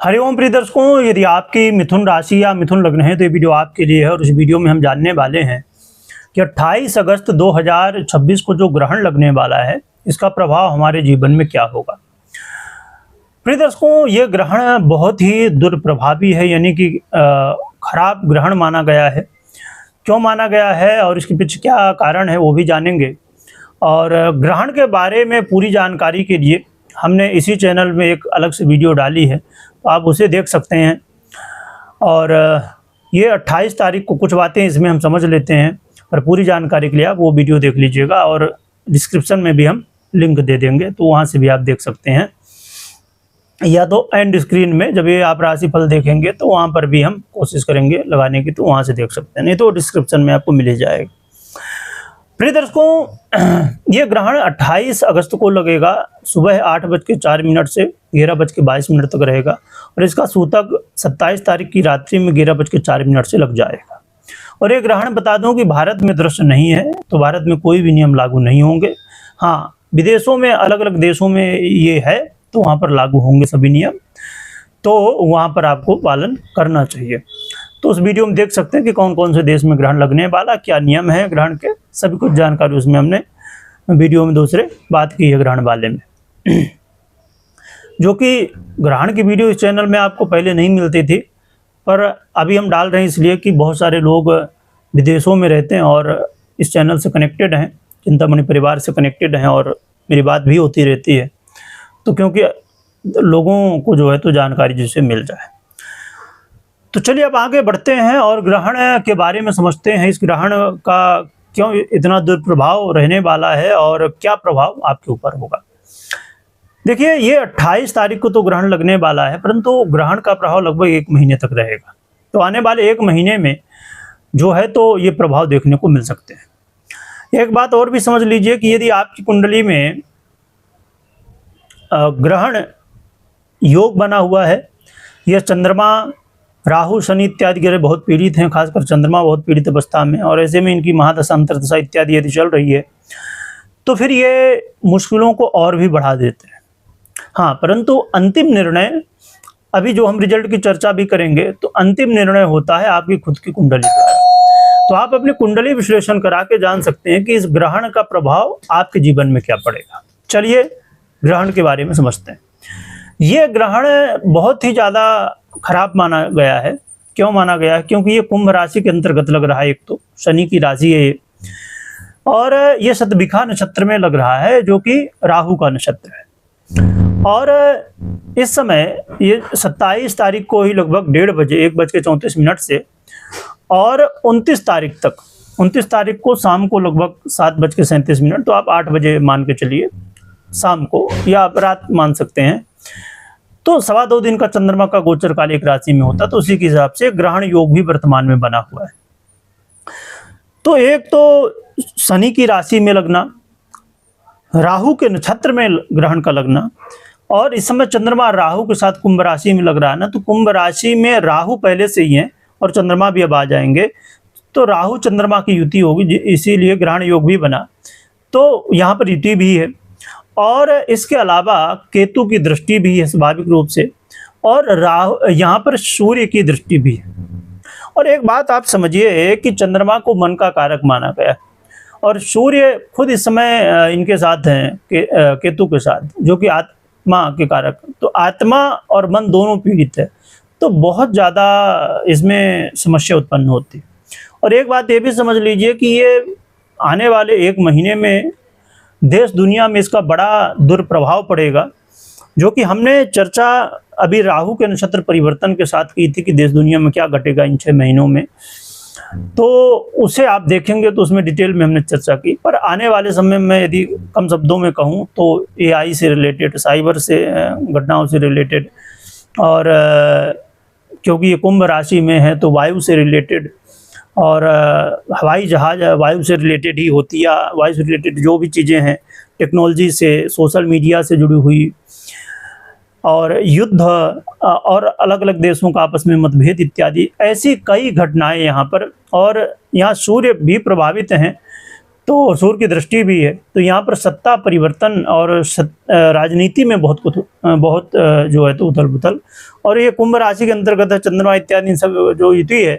हरिओम प्रिय दर्शकों, यदि आपकी मिथुन राशि या मिथुन लग्न है तो ये वीडियो आपके लिए है। और इस वीडियो में हम जानने वाले हैं कि 28 अगस्त 2026 को जो ग्रहण लगने वाला है इसका प्रभाव हमारे जीवन में क्या होगा। प्रिय दर्शकों, ये ग्रहण बहुत ही दुर्प्रभावी है, यानी कि खराब ग्रहण माना गया है। क्यों माना गया है और इसके पीछे क्या कारण है वो भी जानेंगे। और ग्रहण के बारे में पूरी जानकारी के लिए हमने इसी चैनल में एक अलग से वीडियो डाली है, तो आप उसे देख सकते हैं। और ये 28 तारीख को कुछ बातें इसमें हम समझ लेते हैं, और पूरी जानकारी के लिए आप वो वीडियो देख लीजिएगा। और डिस्क्रिप्शन में भी हम लिंक दे देंगे, तो वहाँ से भी आप देख सकते हैं, या तो एंड स्क्रीन में जब ये आप राशिफल देखेंगे तो वहाँ पर भी हम कोशिश करेंगे लगाने की, तो वहाँ से देख सकते हैं, नहीं तो डिस्क्रिप्शन में आपको मिल ही जाएगा। प्रिय दर्शकों, ये ग्रहण 28 अगस्त को लगेगा। सुबह 8:04 से 11:22 तक रहेगा, और इसका सूतक 27 तारीख की रात्रि में 11:04 से लग जाएगा। और ये ग्रहण बता दूं कि भारत में दृश्य नहीं है, तो भारत में कोई भी नियम लागू नहीं होंगे। हाँ, विदेशों में अलग अलग देशों में ये है, तो वहाँ पर लागू होंगे सभी नियम, तो वहाँ पर आपको पालन करना चाहिए। तो उस वीडियो में देख सकते हैं कि कौन कौन से देश में ग्रहण लगने वाला, क्या नियम है ग्रहण के, सभी कुछ जानकारी उसमें हमने वीडियो में दूसरे बात की है ग्रहण वाले में। जो कि ग्रहण की वीडियो इस चैनल में आपको पहले नहीं मिलती थी, पर अभी हम डाल रहे हैं इसलिए कि बहुत सारे लोग विदेशों में रहते हैं और इस चैनल से कनेक्टेड हैं, चिंतामणि परिवार से कनेक्टेड हैं, और मेरी बात भी होती रहती है, तो क्योंकि लोगों को जो है तो जानकारी जिससे मिल जाए। तो चलिए अब आगे बढ़ते हैं और ग्रहण के बारे में समझते हैं। इस ग्रहण का क्यों इतना दुष्प्रभाव रहने वाला है और क्या प्रभाव आपके ऊपर होगा। देखिए, ये 28 तारीख को तो ग्रहण लगने वाला है, परंतु ग्रहण का प्रभाव लगभग 1 महीने तक रहेगा। तो आने वाले 1 महीने में जो है तो ये प्रभाव देखने को मिल सकते हैं। एक बात और भी समझ लीजिए कि यदि आपकी कुंडली में ग्रहण योग बना हुआ है, यह चंद्रमा, राहु, शनि इत्यादि ग्रह बहुत पीड़ित हैं, खासकर चंद्रमा बहुत पीड़ित अवस्था में, और ऐसे में इनकी महादशा, अंतर्दशा इत्यादि यदि चल रही है तो फिर ये मुश्किलों को और भी बढ़ा देते हैं। हाँ, परंतु अंतिम निर्णय, अभी जो हम रिजल्ट की चर्चा भी करेंगे, तो अंतिम निर्णय होता है आपकी खुद की कुंडली का। तो आप अपनी कुंडली विश्लेषण करा के जान सकते हैं कि इस ग्रहण का प्रभाव आपके जीवन में क्या पड़ेगा। चलिए ग्रहण के बारे में समझते हैं। ये ग्रहण बहुत ही ज़्यादा खराब माना गया है। क्यों माना गया है? क्योंकि ये कुंभ राशि के अंतर्गत लग रहा है, एक तो शनि की राशि है ये, और ये शतभिखा नक्षत्र में लग रहा है, जो कि राहु का नक्षत्र है। और इस समय ये 27 तारीख को ही लगभग 1:30 बजे 1:34 से और 29 तारीख तक, 29 तारीख को शाम को लगभग 7:37, तो आप 8 बजे मान के चलिए शाम को, या आप रात मान सकते हैं। तो 2.25 दिन का चंद्रमा का गोचर काल एक राशि में होता, तो उसी के हिसाब से ग्रहण योग भी वर्तमान में बना हुआ है। तो एक तो शनि की राशि में लगना, राहु के नक्षत्र में ग्रहण का लगना, और इस समय चंद्रमा राहु के साथ कुंभ राशि में लग रहा है ना, तो कुंभ राशि में राहु पहले से ही है और चंद्रमा भी अब आ जाएंगे, तो राहु चंद्रमा की युति होगी, इसीलिए ग्रहण योग भी बना। तो यहाँ पर युति भी है, और इसके अलावा केतु की दृष्टि भी है स्वाभाविक रूप से, और राहु, यहाँ पर सूर्य की दृष्टि भी है। और एक बात आप समझिए कि चंद्रमा को मन का कारक माना गया, और सूर्य खुद इस समय इनके साथ हैं, केतु के साथ, जो कि आत्मा के कारक। तो आत्मा और मन दोनों पीड़ित है, तो बहुत ज़्यादा इसमें समस्या उत्पन्न होती है। और एक बात ये भी समझ लीजिए कि ये आने वाले 1 महीने में देश दुनिया में इसका बड़ा दुष्प्रभाव पड़ेगा, जो कि हमने चर्चा अभी राहु के नक्षत्र परिवर्तन के साथ की थी कि देश दुनिया में क्या घटेगा इन 6 महीनों में। तो उसे आप देखेंगे तो उसमें डिटेल में हमने चर्चा की। पर आने वाले समय में यदि कम शब्दों में कहूँ तो AI से रिलेटेड, साइबर से घटनाओं से रिलेटेड, और क्योंकि ये कुंभ राशि में है तो वायु से रिलेटेड, और हवाई जहाज वायु से रिलेटेड ही होती है, या वायु से रिलेटेड जो भी चीज़ें हैं, टेक्नोलॉजी से, सोशल मीडिया से जुड़ी हुई, और युद्ध, और अलग अलग देशों का आपस में मतभेद इत्यादि, ऐसी कई घटनाएं यहाँ पर। और यहाँ सूर्य भी प्रभावित हैं, तो सूर्य की दृष्टि भी है, तो यहाँ पर सत्ता परिवर्तन और राजनीति में बहुत जो है तो उथल पुथल। और ये कुंभ राशि के अंतर्गत है, चंद्रमा इत्यादि सब जो युति है,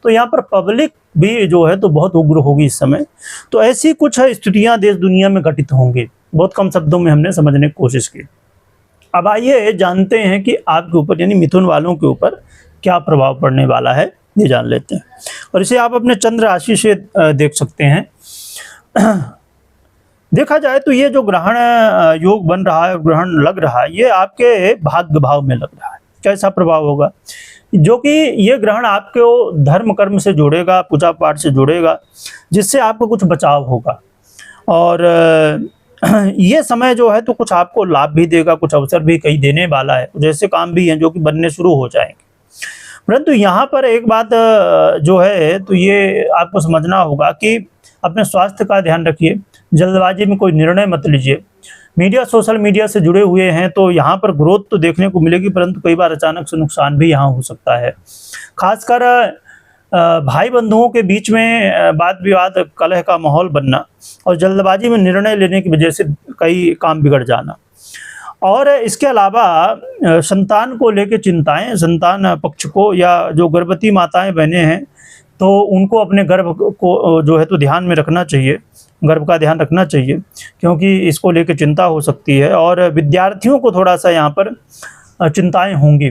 तो यहाँ पर पब्लिक भी जो है तो बहुत उग्र होगी इस समय। तो ऐसी कुछ स्थितियाँ देश दुनिया में घटित होंगी, बहुत कम शब्दों में हमने समझने की कोशिश की। अब आइए जानते हैं कि आपके ऊपर यानी मिथुन वालों के ऊपर क्या प्रभाव पड़ने वाला है, ये जान लेते हैं। और इसे आप अपने चंद्र राशि से देख सकते हैं। देखा जाए तो ये जो ग्रहण योग बन रहा है, ग्रहण लग रहा है, ये आपके भाग्य भाव में लग रहा है। कैसा प्रभाव होगा? जो कि ये ग्रहण आपको धर्म कर्म से जोड़ेगा, पूजा पाठ से जोड़ेगा, जिससे आपको कुछ बचाव होगा। और ये समय जो है तो कुछ आपको लाभ भी देगा, कुछ अवसर भी कहीं देने वाला है, कुछ ऐसे काम भी हैं जो कि बनने शुरू हो जाएंगे। परंतु यहाँ पर एक बात जो है तो ये आपको समझना होगा कि अपने स्वास्थ्य का ध्यान रखिए, जल्दबाजी में कोई निर्णय मत लीजिए। मीडिया, सोशल मीडिया से जुड़े हुए हैं तो यहाँ पर ग्रोथ तो देखने को मिलेगी, परंतु कई बार अचानक से नुकसान भी यहाँ हो सकता है। खासकर भाई बंधुओं के बीच में वाद विवाद, कलह का माहौल बनना और जल्दबाजी में निर्णय लेने की वजह से कई काम बिगड़ जाना। और इसके अलावा संतान को लेकर चिंताएं, संतान पक्ष को या जो गर्भवती माताएं बहनें हैं तो उनको अपने गर्भ को जो है तो ध्यान में रखना चाहिए, गर्भ का ध्यान रखना चाहिए, क्योंकि इसको लेकर चिंता हो सकती है। और विद्यार्थियों को थोड़ा सा यहाँ पर चिंताएं होंगी,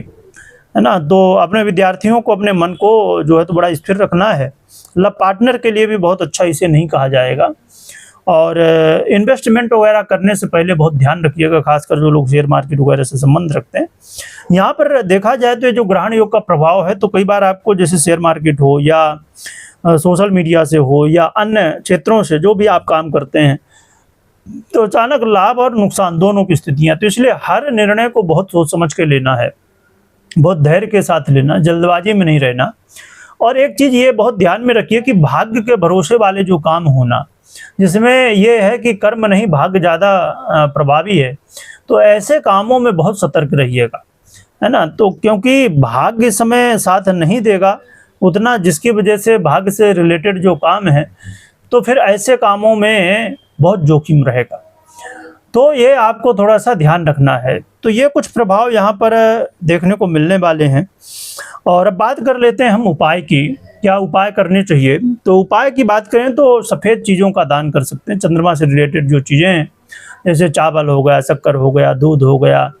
है ना। तो अपने विद्यार्थियों को अपने मन को जो है तो बड़ा स्थिर रखना है। लव पार्टनर के लिए भी बहुत अच्छा इसे नहीं कहा जाएगा। और इन्वेस्टमेंट वगैरह करने से पहले बहुत ध्यान रखिएगा, खासकर जो लोग शेयर मार्केट वगैरह से संबंध रखते हैं। यहाँ पर देखा जाए तो ये जो ग्रहण योग का प्रभाव है तो कई बार आपको जैसे शेयर मार्केट हो या सोशल मीडिया से हो या अन्य क्षेत्रों से जो भी आप काम करते हैं, तो अचानक लाभ और नुकसान दोनों की स्थितियाँ। तो इसलिए हर निर्णय को बहुत सोच समझ के लेना है, बहुत धैर्य के साथ लेना, जल्दबाजी में नहीं रहना। और एक चीज़ ये बहुत ध्यान में रखिए कि भाग्य के भरोसे वाले जो काम होना, जिसमें यह है कि कर्म नहीं भाग्य ज़्यादा प्रभावी है, तो ऐसे कामों में बहुत सतर्क रहिएगा, है ना। तो क्योंकि भाग्य इस समय साथ नहीं देगा उतना, जिसकी वजह से भाग्य से रिलेटेड जो काम है तो फिर ऐसे कामों में बहुत जोखिम रहेगा। तो ये आपको थोड़ा सा ध्यान रखना है। तो ये कुछ प्रभाव यहाँ पर देखने को मिलने वाले हैं। और अब बात कर लेते हैं हम उपाय की, क्या उपाय करने चाहिए। तो उपाय की बात करें तो सफ़ेद चीज़ों का दान कर सकते हैं। चंद्रमा से रिलेटेड जो चीज़ें हैं, जैसे चावल हो गया, शक्कर हो गया, दूध हो गया,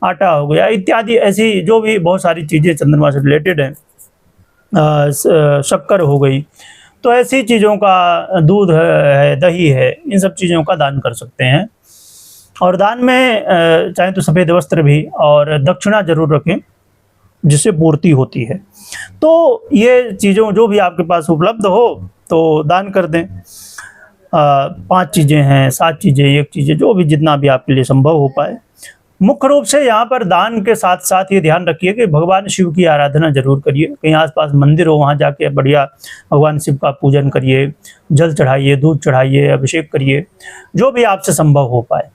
आटा हो गया इत्यादि, ऐसी जो भी बहुत सारी चीज़ें चंद्रमा से रिलेटेड हैं, शक्कर हो गई, तो ऐसी चीज़ों का, दूध है, दही है, इन सब चीज़ों का दान कर सकते हैं। और दान में चाहे तो सफ़ेद वस्त्र भी और दक्षिणा जरूर रखें, जिससे पूर्ति होती है। तो ये चीज़ों जो भी आपके पास उपलब्ध हो तो दान कर दें। 5 चीज़ें हैं, 7 चीज़ें, 1 चीज़ें, जो भी जितना भी आपके लिए संभव हो पाए। मुख्य रूप से यहाँ पर दान के साथ साथ ये ध्यान रखिए कि भगवान शिव की आराधना जरूर करिए। कहीं आसपास मंदिर हो वहाँ जाके बढ़िया भगवान शिव का पूजन करिए, जल चढ़ाइए, दूध चढ़ाइए, अभिषेक करिए, जो भी आपसे संभव हो पाए।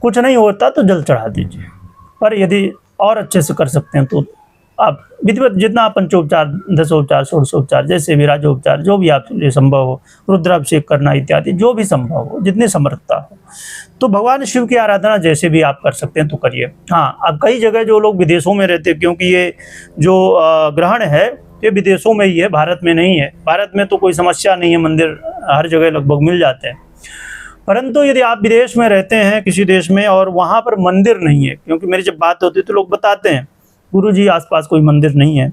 कुछ नहीं होता तो जल चढ़ा दीजिए, पर यदि और अच्छे से कर सकते हैं तो आप विधिवत जितना पंचोपचार, दशोपचार, षोडशोपचार, जैसे भी राजोपचार, जो भी आपके लिए संभव हो, रुद्राभिषेक करना इत्यादि, जो भी संभव हो, जितनी समर्थता हो, तो भगवान शिव की आराधना जैसे भी आप कर सकते हैं तो करिए। हाँ, अब कई जगह जो लोग विदेशों में रहते हैं, क्योंकि ये जो ग्रहण है ये विदेशों में ही है, भारत में नहीं है। भारत में तो कोई समस्या नहीं है, मंदिर हर जगह लगभग मिल जाते हैं। परंतु यदि आप विदेश में रहते हैं किसी देश में और वहाँ पर मंदिर नहीं है, क्योंकि मेरी जब बात होती है तो लोग बताते हैं गुरुजी आसपास कोई मंदिर नहीं है,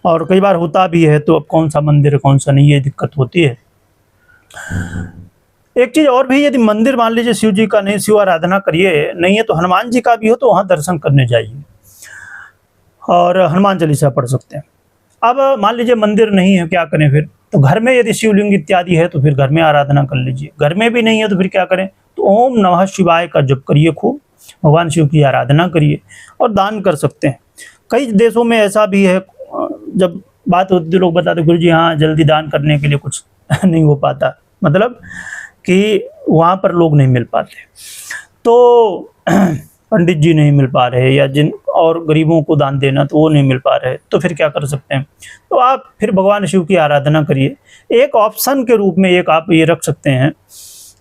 और कई बार होता भी है, तो अब कौन सा मंदिर है कौन सा नहीं, ये दिक्कत होती है। एक चीज़ और भी, यदि मंदिर मान लीजिए शिव जी का नहीं, शिव आराधना करिए, नहीं है तो हनुमान जी का भी हो तो वहाँ दर्शन करने जाइए और हनुमान चालीसा पढ़ सकते हैं। अब मान लीजिए मंदिर नहीं है, क्या करें फिर? तो घर में यदि शिवलिंग इत्यादि है तो फिर घर में आराधना कर लीजिए। घर में भी नहीं है तो फिर क्या करें? तो ओम नमः शिवाय का जप करिए, खूब भगवान शिव की आराधना करिए और दान कर सकते हैं। कई देशों में ऐसा भी है, जब बात होती है लोग बताते गुरु जी हाँ जल्दी दान करने के लिए कुछ नहीं हो पाता, मतलब कि वहाँ पर लोग नहीं मिल पाते, तो पंडित जी नहीं मिल पा रहे या जिन और गरीबों को दान देना, तो वो नहीं मिल पा रहे, तो फिर क्या कर सकते हैं? तो आप फिर भगवान शिव की आराधना करिए। एक ऑप्शन के रूप में एक आप ये रख सकते हैं,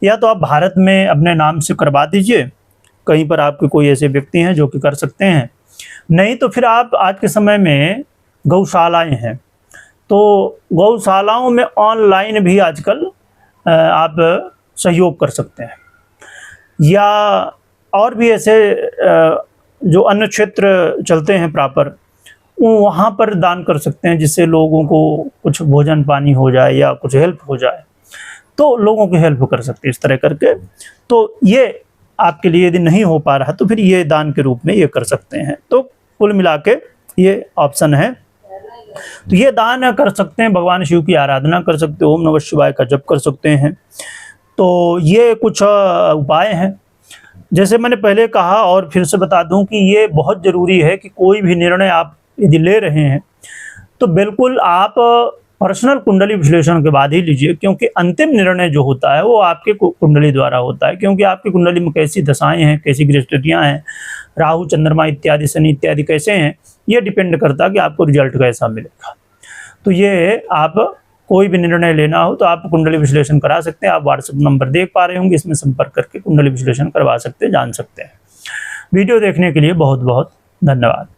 या तो आप भारत में अपने नाम से करवा दीजिए, कहीं पर आपके कोई ऐसे व्यक्ति हैं जो कि कर सकते हैं, नहीं तो फिर आप आज के समय में गौशालाएं हैं, तो गौशालाओं में ऑनलाइन भी आजकल आप सहयोग कर सकते हैं, या और भी ऐसे जो अन्य क्षेत्र चलते हैं प्रॉपर, वहाँ पर दान कर सकते हैं, जिससे लोगों को कुछ भोजन पानी हो जाए या कुछ हेल्प हो जाए, तो लोगों की हेल्प कर सकते हैं इस तरह करके। तो ये आपके लिए यदि नहीं हो पा रहा तो फिर ये दान के रूप में ये कर सकते हैं। तो कुल मिला के ये ऑप्शन है, तो ये दान कर सकते हैं, भगवान शिव की आराधना कर सकते हैं, ओम नमः शिवाय का जप कर सकते हैं। तो ये कुछ उपाय हैं। जैसे मैंने पहले कहा और फिर से बता दूं कि ये बहुत ज़रूरी है कि कोई भी निर्णय आप यदि ले रहे हैं तो बिल्कुल आप पर्सनल कुंडली विश्लेषण के बाद ही लीजिए, क्योंकि अंतिम निर्णय जो होता है वो आपके कुंडली द्वारा होता है, क्योंकि आपकी कुंडली में कैसी दशाएं हैं, कैसी गृहस्थितियाँ हैं, राहु चंद्रमा इत्यादि शनि इत्यादि कैसे हैं, ये डिपेंड करता है कि आपको रिजल्ट कैसा मिलेगा। तो ये आप कोई भी निर्णय लेना हो तो आप कुंडली विश्लेषण करा सकते हैं। आप व्हाट्सएप नंबर देख पा रहे होंगे, इसमें संपर्क करके कुंडली विश्लेषण करवा सकते हैं, जान सकते हैं। वीडियो देखने के लिए बहुत बहुत धन्यवाद।